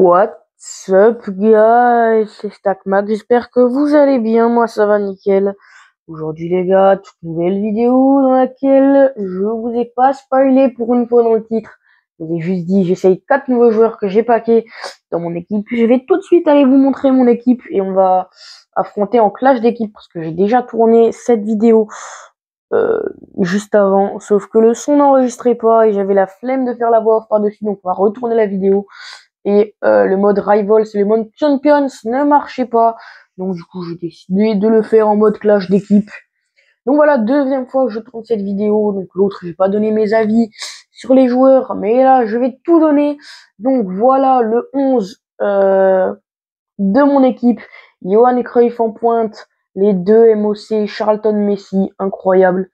What's up guys, c'est StackMac, j'espère que vous allez bien, moi ça va nickel. Aujourd'hui les gars, toute nouvelle vidéo dans laquelle je vous ai pas spoilé pour une fois dans le titre. Je vous ai juste dit, j'essaye 4 nouveaux joueurs que j'ai packés dans mon équipe. Je vais tout de suite aller vous montrer mon équipe et on va affronter en clash d'équipe parce que j'ai déjà tourné cette vidéo juste avant, sauf que le son n'enregistrait pas et j'avais la flemme de faire la voix off par-dessus, donc on va retourner la vidéo. Et le mode Rivals et le mode Champions ne marchait pas. Donc du coup j'ai décidé de le faire en mode clash d'équipe. Donc voilà, deuxième fois que je tourne cette vidéo. Donc l'autre, j'ai pas donné mes avis sur les joueurs. Mais là, je vais tout donner. Donc voilà le 11 de mon équipe. Johan Cruyff en pointe. Les deux MOC, Charlton Messi, incroyable.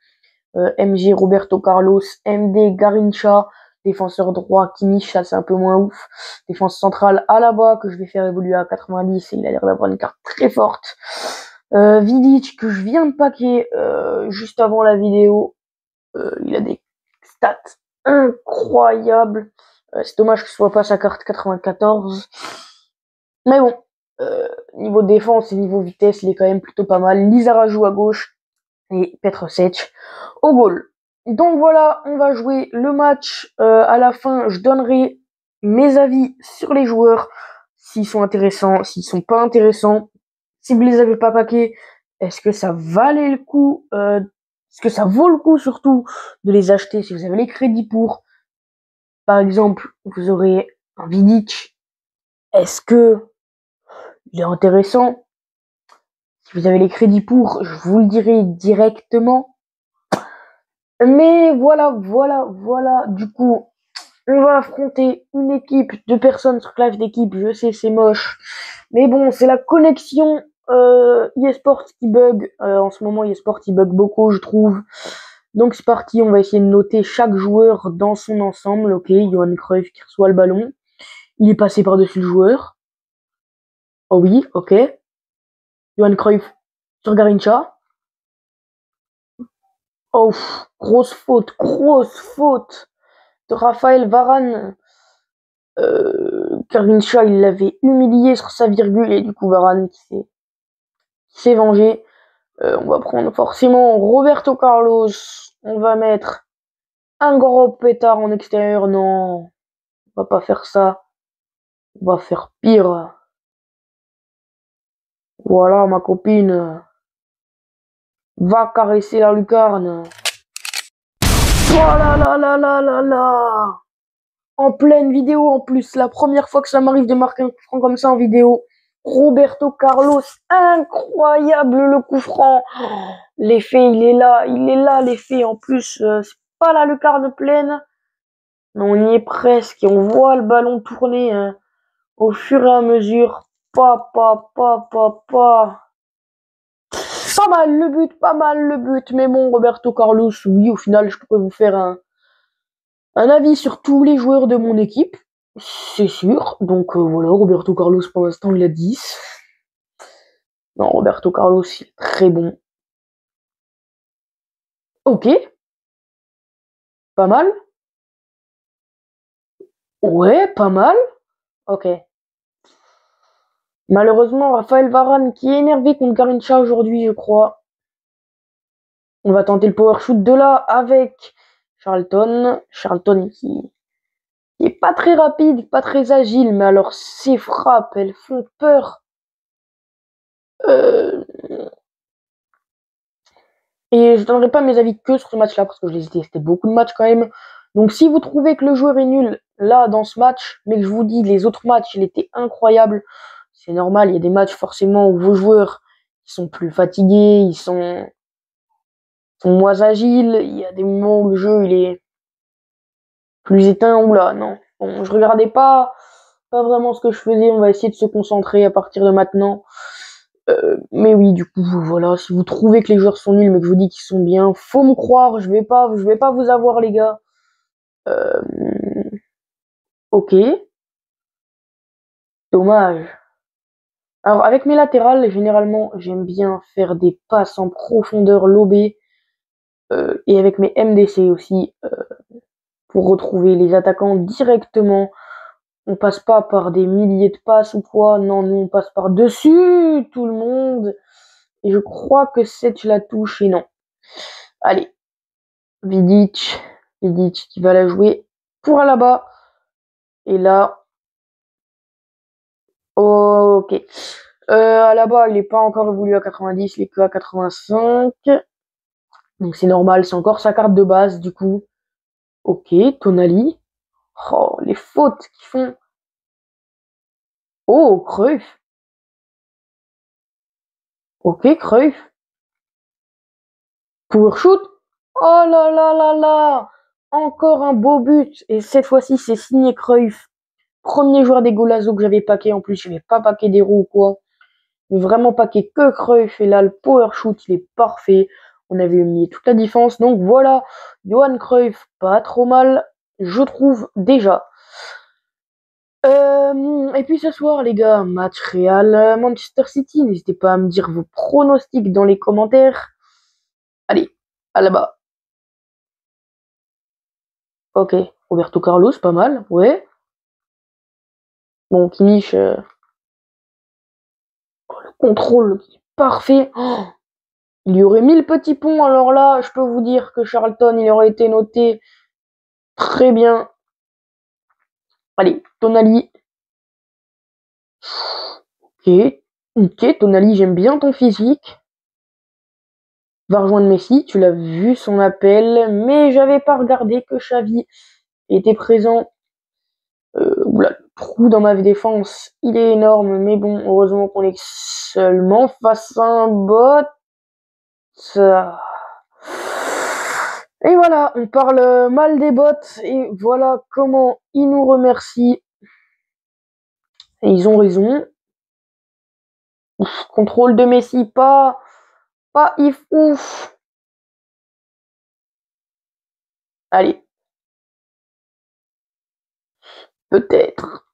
MG Roberto Carlos, MD Garrincha. Défenseur droit, Kimmich, ça c'est un peu moins ouf. Défense centrale, Alaba, que je vais faire évoluer à 90, et il a l'air d'avoir une carte très forte. Vidic, que je viens de packer juste avant la vidéo. Il a des stats incroyables. C'est dommage que ce soit pas sa carte 94. Mais bon, niveau défense et niveau vitesse, il est quand même plutôt pas mal. Lizarazu à gauche et Petr Cech au goal. Donc voilà, on va jouer le match. À la fin, je donnerai mes avis sur les joueurs, s'ils sont intéressants, s'ils sont pas intéressants. Si vous les avez pas packés, est-ce que ça valait le coup, est-ce que ça vaut le coup surtout de les acheter si vous avez les crédits pour. Par exemple, vous aurez un Vidic. Est-ce que il est intéressant? Si vous avez les crédits pour, je vous le dirai directement. Mais voilà. Du coup, on va affronter une équipe de personnes sur clash d'équipe. Je sais, c'est moche. Mais bon, c'est la connexion eSport qui bug. En ce moment, eSport, il bug beaucoup, je trouve. Donc c'est parti, on va essayer de noter chaque joueur dans son ensemble. Ok, Johan Cruyff qui reçoit le ballon. Il est passé par-dessus le joueur. Oh oui, ok. Johan Cruyff sur Garrincha. Oh, grosse faute de Raphaël Varane. Garrincha, il l'avait humilié sur sa virgule et du coup Varane qui s'est vengé. On va prendre forcément Roberto Carlos. On va mettre un gros pétard en extérieur. Non, on va pas faire ça. On va faire pire. Voilà, ma copine. Va caresser la lucarne. Oh là. En pleine vidéo en plus. La première fois que ça m'arrive de marquer un coup franc comme ça en vidéo. Roberto Carlos, incroyable le coup franc. L'effet, il est là l'effet. En plus, c'est pas la lucarne pleine, mais on y est presque et on voit le ballon tourner au fur et à mesure. Pas mal le but, mais bon, Roberto Carlos, oui, au final, je pourrais vous faire un avis sur tous les joueurs de mon équipe, c'est sûr. Donc voilà, Roberto Carlos, pour l'instant, il a 10. Non, Roberto Carlos, il est très bon. Ok. Pas mal. Ouais, pas mal. Ok. Malheureusement, Raphaël Varane qui est énervé contre Garrincha aujourd'hui, je crois. On va tenter le power shoot de là avec Charlton. Charlton qui est pas très rapide, pas très agile, mais alors ses frappes, elles font peur. Et je donnerai pas mes avis que sur ce match-là, parce que je les ai testés beaucoup de matchs quand même. Donc si vous trouvez que le joueur est nul, là, dans ce match, mais que je vous dis, les autres matchs, il était incroyable, c'est normal, il y a des matchs forcément où vos joueurs, ils sont plus fatigués, ils sont moins agiles, il y a des moments où le jeu, il est plus éteint, ou là, non. Bon, je regardais pas vraiment ce que je faisais, on va essayer de se concentrer à partir de maintenant. Mais oui, du coup, voilà, si vous trouvez que les joueurs sont nuls, mais que je vous dis qu'ils sont bien, faut me croire, je vais pas vous avoir, les gars. Ok. Dommage. Alors, avec mes latérales, généralement, j'aime bien faire des passes en profondeur lobées. Et avec mes MDC aussi, pour retrouver les attaquants directement On passe pas par des milliers de passes ou quoi. Non, nous, on passe par-dessus tout le monde. Et je crois que cette, je la touche et non. Allez. Vidic. Vidic qui va la jouer pour là-bas. Et là. Ok. Là-bas, il est pas encore évolué à 90, il est que à 85. Donc c'est normal, c'est encore sa carte de base, du coup. Ok, Tonali. Oh, les fautes qu'ils font. Oh, Cruyff. Ok, Cruyff. Power shoot. Oh là là là là. Encore un beau but. Et cette fois-ci, c'est signé Cruyff. Premier joueur des Golazo que j'avais paqué. En plus, je n'avais pas paqué des roues ou quoi. Mais vraiment paqué que Cruyff. Et là, le power shoot, il est parfait. On avait mis toute la défense. Donc voilà, Johan Cruyff, pas trop mal, je trouve déjà. Et puis ce soir, les gars, match Real Manchester City. N'hésitez pas à me dire vos pronostics dans les commentaires. Allez, à là-bas. Ok, Roberto Carlos, pas mal, ouais. Bon, Kimmich, le contrôle parfait. Oh, il y aurait 1000 petits ponts, alors là, je peux vous dire que Charlton, il aurait été noté très bien. Allez, Tonali. Ok, Tonali, j'aime bien ton physique. Va rejoindre Messi, tu l'as vu son appel, mais j'avais pas regardé que Xavi était présent. Oula, le trou dans ma défense, il est énorme, mais bon, heureusement qu'on est seulement face à un bot. Et voilà, on parle mal des bots, et voilà comment ils nous remercient. Et ils ont raison. Contrôle de Messi, pas if ouf. Allez. Peut-être.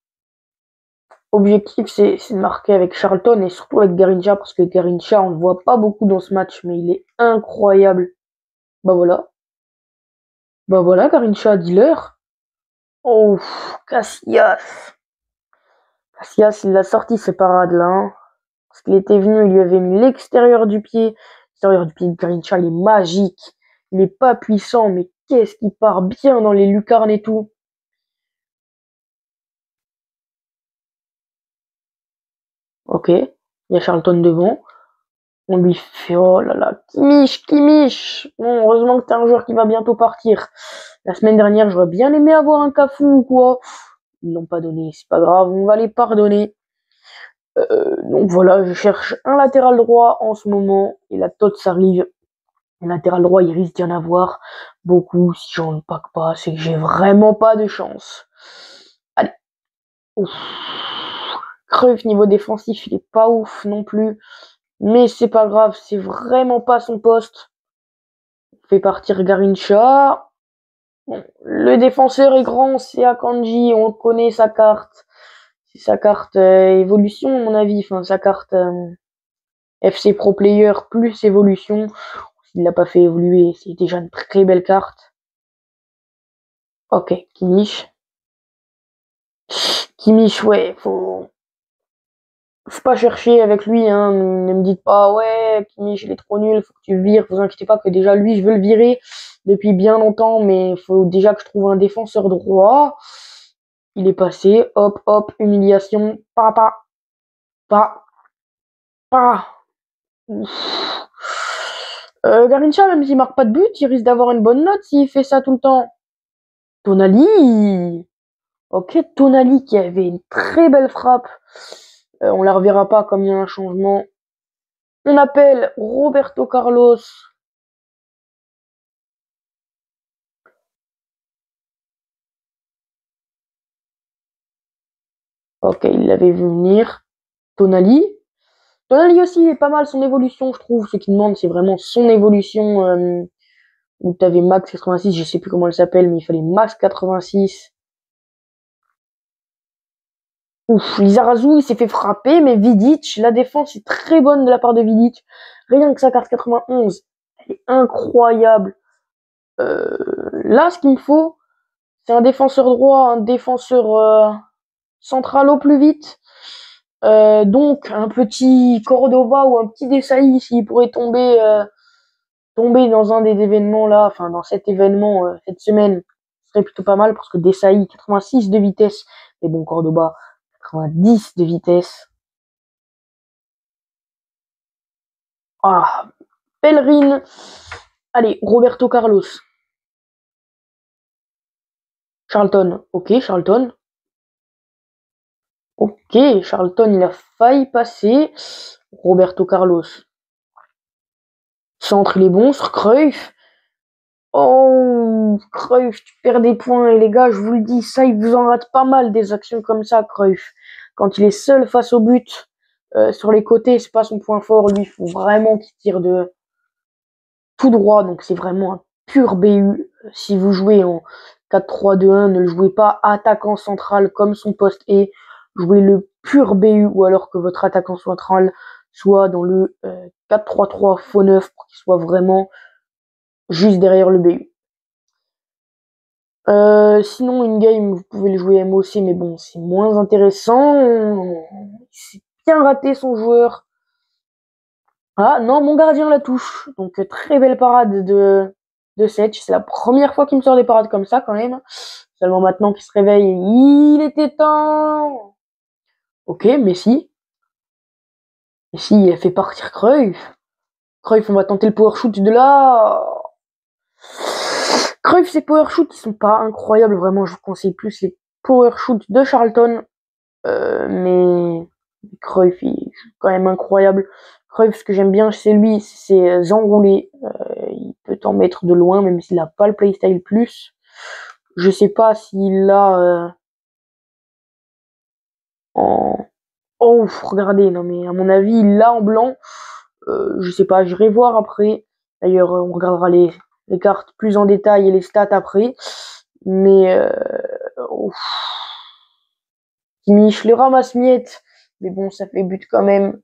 Objectif, c'est de marquer avec Charlton et surtout avec Garrincha, parce que Garrincha, on le voit pas beaucoup dans ce match, mais il est incroyable. Bah voilà. Bah voilà, Garrincha, dealer. Oh, Casillas. Casillas, il a sorti ses parades là. Hein. Parce qu'il était venu, il lui avait mis l'extérieur du pied. L'extérieur du pied de Garrincha, il est magique. Il est pas puissant, mais qu'est-ce qu'il part bien dans les lucarnes et tout. Ok, il y a Charlton devant. On lui fait, oh là là, Kimmich. Bon, heureusement que t'es un joueur qui va bientôt partir. La semaine dernière, j'aurais bien aimé avoir un Cafu ou quoi. Ils l'ont pas donné, c'est pas grave, on va les pardonner. Donc voilà, je cherche un latéral droit en ce moment. Et la TOTS arrive. Un latéral droit, il risque d'y en avoir beaucoup. Si j'en pack pas, c'est que j'ai vraiment pas de chance. Allez. Ouf. Cruyff, niveau défensif, il est pas ouf non plus. Mais c'est pas grave, c'est vraiment pas son poste. On fait partir Garrincha. Bon, le défenseur est grand, c'est Akanji, on connaît sa carte. C'est sa carte évolution, à mon avis. Enfin, sa carte FC Pro Player plus évolution. S'il l'a pas fait évoluer, c'est déjà une très belle carte. Ok, Kimmich. Kimmich, ouais, faut pas chercher avec lui, hein. Ne me dites pas, ouais, Kimmich, il est trop nul, faut que tu le vires. Vous inquiétez pas que déjà, lui, je veux le virer depuis bien longtemps, mais il faut déjà que je trouve un défenseur droit. Il est passé, hop, hop, humiliation, pas. Garrincha, même s'il marque pas de but, il risque d'avoir une bonne note s'il fait ça tout le temps. Tonali, ok, Tonali qui avait une très belle frappe. On la reverra pas comme il y a un changement. On appelle Roberto Carlos. Ok, il l'avait vu venir. Tonali. Tonali aussi, il est pas mal son évolution, je trouve. Ce qui demande, c'est vraiment son évolution. Où t'avais Max 86, je sais plus comment elle s'appelle, mais il fallait Max 86. Ouf, Lizarazu, il s'est fait frapper, mais Vidic, la défense est très bonne de la part de Vidic. Rien que sa carte 91, elle est incroyable. Là, ce qu'il me faut, c'est un défenseur droit, un défenseur central au plus vite. Donc un petit Cordoba ou un petit Desailly s'il pourrait tomber dans un des événements là, enfin dans cet événement cette semaine, ce serait plutôt pas mal parce que Desailly 86 de vitesse, mais bon Cordoba 90 de vitesse. Ah, Bellerin. Allez, Roberto Carlos. Charlton. Ok, Charlton. Ok, Charlton, il a failli passer. Roberto Carlos. Centre, il est bon sur Cruyff. Oh, Cruyff, tu perds des points. Et les gars, je vous le dis, ça, il vous en rate pas mal des actions comme ça, Cruyff. Quand il est seul face au but, sur les côtés, c'est pas son point fort. Lui, il faut vraiment qu'il tire de tout droit. Donc, c'est vraiment un pur BU. Si vous jouez en 4-3-2-1, ne le jouez pas attaquant central comme son poste est. Jouez le pur BU ou alors que votre attaquant central soit dans le 4-3-3 faux neuf pour qu'il soit vraiment juste derrière le BU. Sinon, in-game, vous pouvez le jouer MOC, mais bon, c'est moins intéressant. C'est bien raté son joueur. Ah non, mon gardien la touche. Donc très belle parade de Setch. C'est la première fois qu'il me sort des parades comme ça quand même. Seulement maintenant qu'il se réveille, il était temps. Ok, Messi. Messi, il a fait partir Cruyff. Cruyff, on va tenter le power shoot de là. Cruyff, ses power shoots, ils sont pas incroyables, vraiment. Je vous conseille plus les power shoots de Charlton. Mais Cruyff, il est quand même incroyable. Cruyff, ce que j'aime bien chez lui, c'est ses enroulés. Il peut t'en mettre de loin, même s'il a pas le playstyle plus. Je sais pas s'il l'a en... Oh, regardez, non mais à mon avis, il l'a en blanc. Je sais pas, j'irai voir après. D'ailleurs, on regardera les cartes plus en détail et les stats après. Mais Kimmich le ramasse-miettes. Mais bon, ça fait but quand même.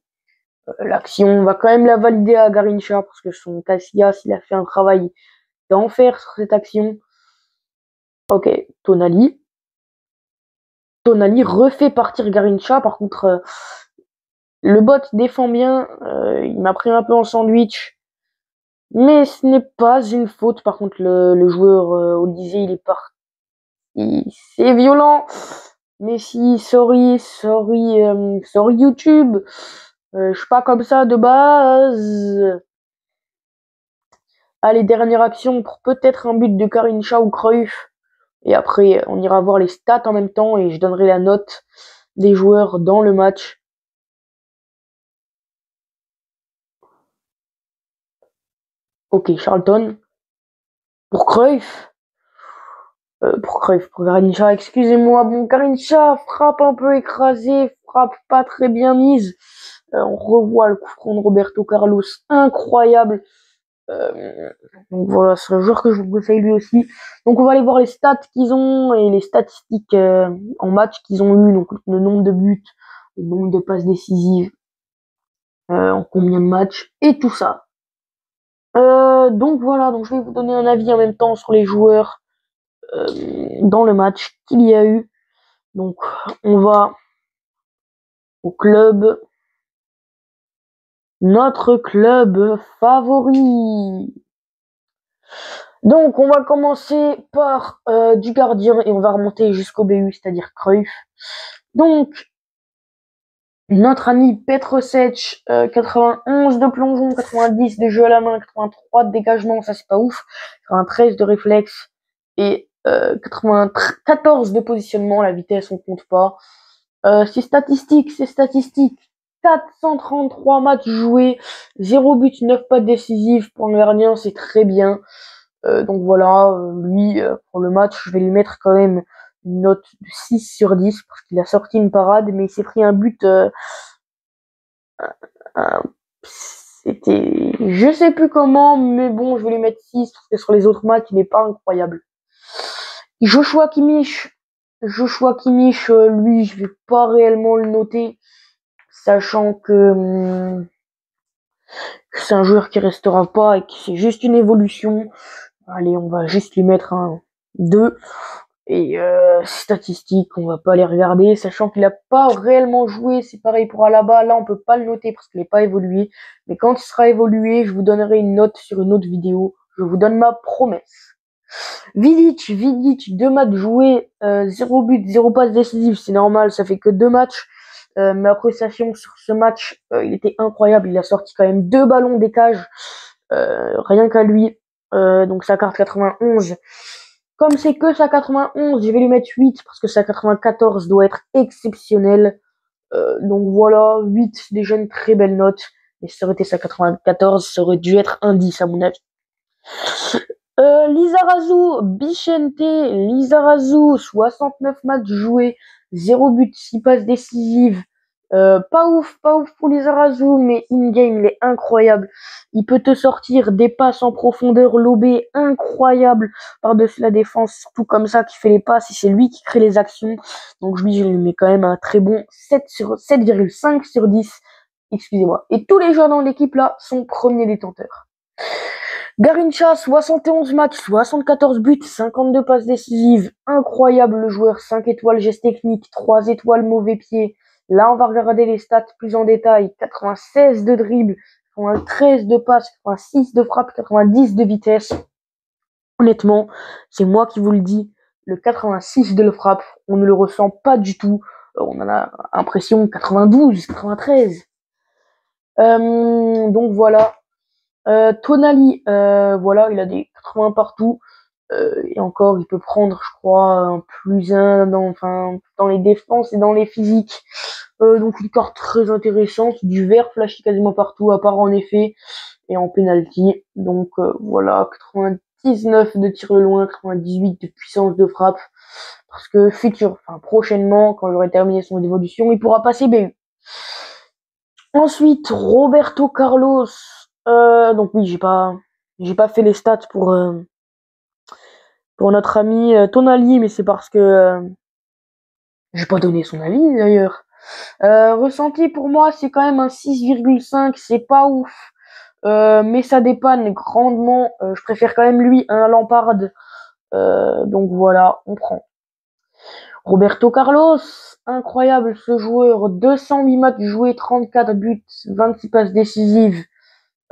L'action, on va quand même la valider à Garrincha parce que son Casillas, il a fait un travail d'enfer sur cette action. Ok, Tonali. Tonali refait partir Garrincha. Par contre, le bot défend bien. Il m'a pris un peu en sandwich. Mais ce n'est pas une faute. Par contre, le joueur Olysée, il est parti. C'est violent. Messi, sorry YouTube. Je suis pas comme ça de base. Allez, dernière action pour peut-être un but de Garrincha ou Cruyff. Et après, on ira voir les stats en même temps et je donnerai la note des joueurs dans le match. Ok, Charlton. Pour Cruyff. Pour Garrincha, excusez-moi. Bon, Garrincha, frappe un peu écrasée, frappe pas très bien mise. On revoit le coup franc de Roberto Carlos, incroyable. Donc voilà, c'est un joueur que je vous conseille lui aussi. Donc on va aller voir les stats qu'ils ont et les statistiques en match qu'ils ont eu. Donc le nombre de buts, le nombre de passes décisives, en combien de matchs et tout ça. Donc voilà, donc je vais vous donner un avis en même temps sur les joueurs dans le match qu'il y a eu. Donc on va au club, notre club favori. Donc on va commencer par du gardien et on va remonter jusqu'au BU, c'est-à-dire Cruyff. Donc notre ami Petrosec, 91 de plongeon, 90 de jeu à la main, 83 de dégagement, ça c'est pas ouf, 93 de réflexe et 94 de positionnement, la vitesse on compte pas. Ses statistiques, 433 matchs joués, 0 but, 9 passes décisives pour un gardien, c'est très bien. Donc voilà, lui, pour le match, je vais lui mettre quand même une note de 6 sur 10 parce qu'il a sorti une parade, mais il s'est pris un but. C'était, je sais plus comment, mais bon, je vais lui mettre 6 parce que sur les autres matchs, il n'est pas incroyable. Joshua Kimmich, lui, je vais pas réellement le noter, sachant que c'est un joueur qui restera pas et que c'est juste une évolution. Allez, on va juste lui mettre un 2. Et statistiques, on va pas les regarder, sachant qu'il a pas réellement joué. C'est pareil pour Alaba, là on peut pas le noter parce qu'il n'est pas évolué. Mais quand il sera évolué, je vous donnerai une note sur une autre vidéo. Je vous donne ma promesse. Vidic, 2 matchs joués, 0 but, 0 passe décisive, c'est normal, ça fait que 2 matchs. Ma prestation sur ce match, il était incroyable. Il a sorti quand même 2 ballons des cages, rien qu'à lui. Donc sa carte 91. Comme c'est que sa 91, je vais lui mettre 8 parce que sa 94 doit être exceptionnelle. Donc voilà, 8, c'est déjà une très belle note. Et si ça aurait été sa 94, ça aurait dû être un 10 à mon avis. Lizarazu, Bichente, Lizarazu, 69 matchs joués, 0 but, 6 passes décisives. Pas ouf pour Lizarazu, mais in-game, il est incroyable. Il peut te sortir des passes en profondeur lobées incroyables par-dessus la défense, surtout comme ça, qui fait les passes, et c'est lui qui crée les actions. Donc je lui mets quand même un très bon 7,5 sur 10. Excusez-moi. Et tous les joueurs dans l'équipe là sont premiers détenteurs. Garrincha, 71 matchs, 74 buts, 52 passes décisives. Incroyable le joueur, 5 étoiles geste technique, 3 étoiles mauvais pied. Là, on va regarder les stats plus en détail. 96 de dribble, 93 de passe, 86 de frappe, 90 de vitesse. Honnêtement, c'est moi qui vous le dis, le 86 de la frappe, on ne le ressent pas du tout. On en a l'impression 92, 93. Donc voilà. Tonali, voilà, il a des 80 partout. Et encore, il peut prendre, je crois, un +1 dans les défenses et dans les physiques. Donc une carte très intéressante, du vert flashy quasiment partout, à part en effet et en penalty. Donc voilà, 99 de tir de loin, 98 de puissance de frappe. Parce que prochainement, quand j'aurai terminé son évolution, il pourra passer BU. Ensuite, Roberto Carlos. Donc oui, j'ai pas fait les stats pour notre ami Tonali, mais c'est parce que j'ai pas donné son avis d'ailleurs. Ressenti pour moi, c'est quand même un 6,5, c'est pas ouf. Mais ça dépanne grandement. Je préfère quand même lui à un Lampard. Donc voilà, on prend. Roberto Carlos, incroyable ce joueur. 208 matchs joués, 34 buts, 26 passes décisives.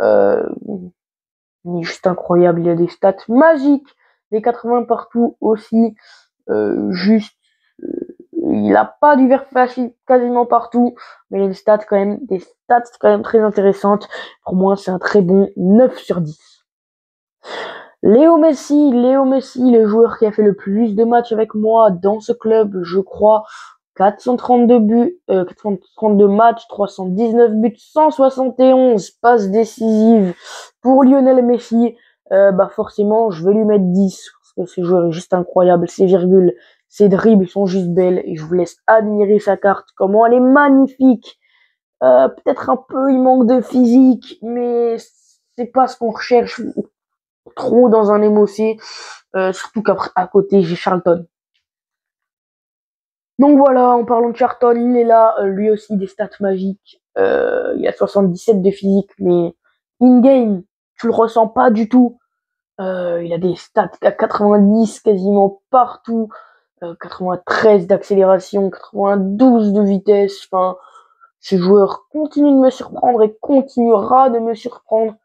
Il est juste incroyable. Il a des stats magiques. Des 80 partout aussi. Il a pas du vert facile quasiment partout, mais il a des stats quand même très intéressantes. Pour moi, c'est un très bon 9 sur 10. Léo Messi, le joueur qui a fait le plus de matchs avec moi dans ce club, je crois. 432 buts, 432 matchs, 319 buts, 171 passes décisives pour Lionel Messi. Forcément, je vais lui mettre 10 parce que ce joueur est juste incroyable. Ses virgules, ses dribbles sont juste belles et je vous laisse admirer sa carte. Comment elle est magnifique. Peut-être un peu, il manque de physique, mais c'est pas ce qu'on recherche trop dans un MOC. Surtout qu'après, à côté, j'ai Charlton. Donc voilà, en parlant de Charlton, il est là, lui aussi des stats magiques. Il a 77 de physique, mais in-game, tu le ressens pas du tout. Il a des stats à 90 quasiment partout. 93 d'accélération, 92 de vitesse. Enfin, ce joueur continue de me surprendre et continuera de me surprendre.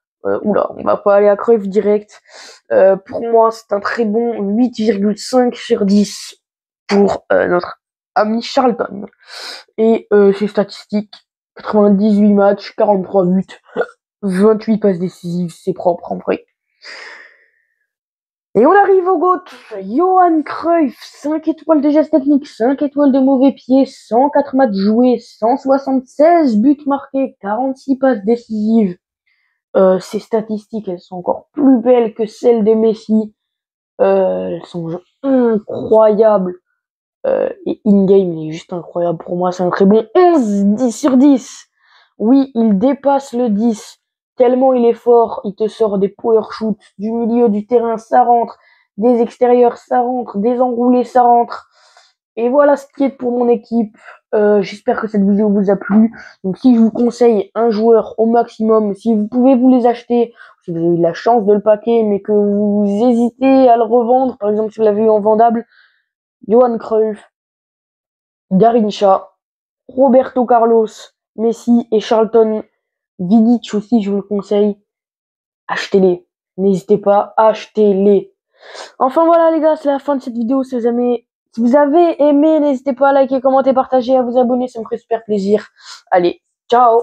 Oula, on va pas aller à Cruyff direct. Pour moi, c'est un très bon 8,5 sur 10 pour notre ami Charlton. Et ses statistiques, 98 matchs, 43 buts, 28 passes décisives, c'est propre en vrai. Et on arrive au GOAT, Johan Cruyff, 5 étoiles de geste technique, 5 étoiles de mauvais pied, 104 matchs joués, 176 buts marqués, 46 passes décisives. Ces statistiques, elles sont encore plus belles que celles de Messi. Elles sont incroyables. Et in-game, il est juste incroyable. Pour moi, c'est un très bon 10 sur 10. Oui, il dépasse le 10. Tellement il est fort, il te sort des power shoots, du milieu du terrain, ça rentre, des extérieurs, ça rentre, des enroulés, ça rentre. Et voilà ce qui est pour mon équipe. J'espère que cette vidéo vous a plu. Donc si je vous conseille un joueur au maximum, si vous pouvez vous les acheter, si vous avez eu la chance de le paquer, mais que vous hésitez à le revendre, par exemple si vous l'avez eu en vendable, Johan Cruyff, Garrincha, Roberto Carlos, Messi et Charlton Vidic aussi, je vous le conseille. Achetez-les. N'hésitez pas, achetez-les. Enfin voilà les gars, c'est la fin de cette vidéo. Si vous avez aimé, n'hésitez pas à liker, commenter, partager, à vous abonner, ça me ferait super plaisir. Allez, ciao!